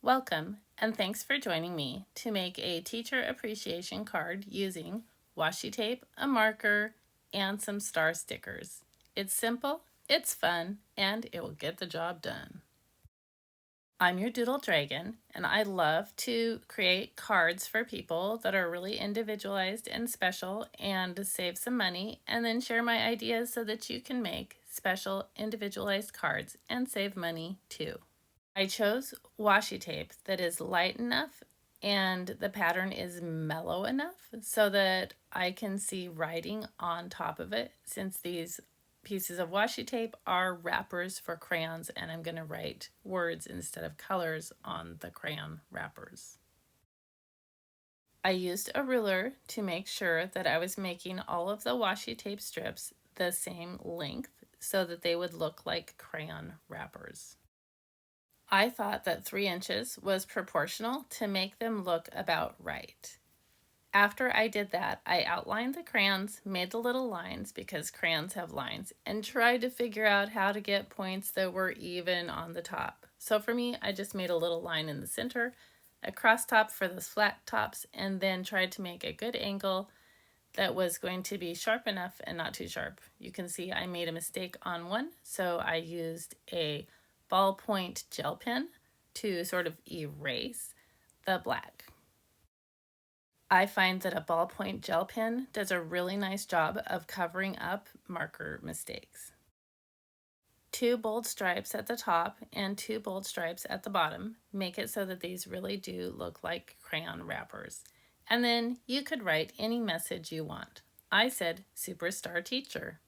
Welcome, and thanks for joining me to make a teacher appreciation card using washi tape, a marker, and some star stickers. It's simple, it's fun, and it will get the job done. I'm your Doodle Dragon, and I love to create cards for people that are really individualized and special and to save some money, and then share my ideas so that you can make special individualized cards and save money too. I chose washi tape that is light enough and the pattern is mellow enough so that I can see writing on top of it, since these pieces of washi tape are wrappers for crayons and I'm going to write words instead of colors on the crayon wrappers. I used a ruler to make sure that I was making all of the washi tape strips the same length so that they would look like crayon wrappers. I thought that 3 inches was proportional to make them look about right. After I did that, I outlined the crayons, made the little lines because crayons have lines, and tried to figure out how to get points that were even on the top. So for me, I just made a little line in the center, a cross top for the flat tops, and then tried to make a good angle that was going to be sharp enough and not too sharp. You can see I made a mistake on one, so I used a ballpoint gel pen to sort of erase the black. I find that a ballpoint gel pen does a really nice job of covering up marker mistakes. 2 bold stripes at the top and 2 bold stripes at the bottom make it so that these really do look like crayon wrappers. And then you could write any message you want. I said Superstar Teacher.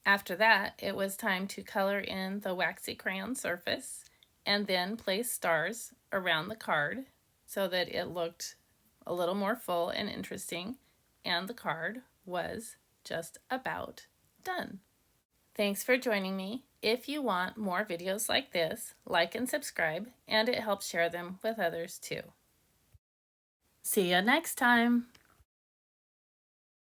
After that, it was time to color in the waxy crayon surface and then place stars around the card so that it looked a little more full and interesting, and the card was just about done. Thanks for joining me. If you want more videos like this, like and subscribe, and it helps share them with others too. See you next time.